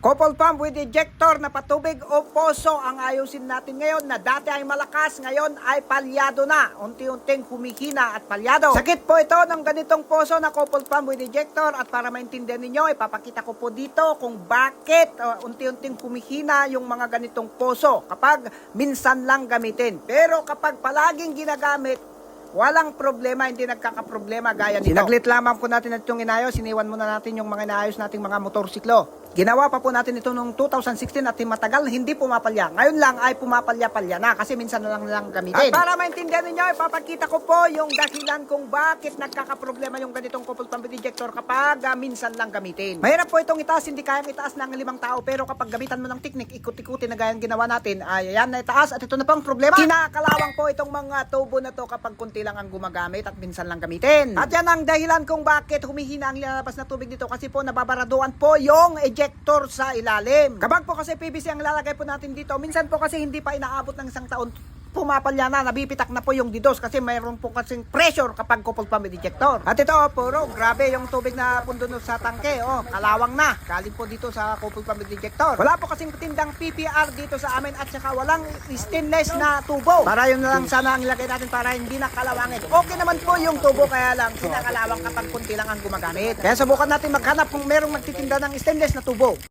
Couple pump with ejector na patubig o poso ang ayusin natin ngayon na dati ay malakas, ngayon ay palyado na. Unti-unting humihina at palyado. Sakit po ito ng ganitong poso na couple pump with ejector at para maintindihan ninyo, ipapakita ko po dito kung bakit unti-unting humihina yung mga ganitong poso kapag minsan lang gamitin. Pero kapag palaging ginagamit, walang problema, hindi nagkakaproblema gaya nito. Sinaglit lamang po natin itong inayos, siniwan muna natin yung mga inaayos nating mga motorsiklo. Ginawa pa po natin ito noong 2016 at matagal hindi pumapalya. Ngayon lang ay pumapalya-palya na kasi minsan na lang gamitin. At para maintindihan ninyo, ipapakita ko po yung dahilan kung bakit nagkakaproblema yung ganitong couple pump ejector kapag minsan lang gamitin. Mahirap po itong itaas, hindi kayang itaas ng 5 tao, pero kapag gamitan mo ng technique, ikot-ikutin na gaya ginawa natin, ay yan na itaas at ito na pang problema. Kinakalawang po itong mga tubo na to kapag kunti lang ang gumagamit at minsan lang gamitin. At yan ang dahilan kung bakit humihina ang lalabas na tubig dito kasi po nababaraduan po yung ejector sa ilalim. Kapag po kasi PVC ang lalagay po natin dito, minsan po kasi hindi pa inaabot ng 1 taon, pumapalya na, nabipitak na po yung didos kasi mayroon po kasing pressure kapag couple pump ejector. At ito puro, grabe yung tubig na pundunod sa tangke, kalawang na. Galing po dito sa couple pump ejector. Wala po kasing tindang PPR dito sa amin at saka walang stainless na tubo. Para yun na lang sana ang ilagay natin para hindi na kalawangin. Okay naman po yung tubo, kaya lang sinakalawang kapag kunti lang ang gumagamit. Kaya subukan natin maghanap kung merong magtitinda ng stainless na tubo.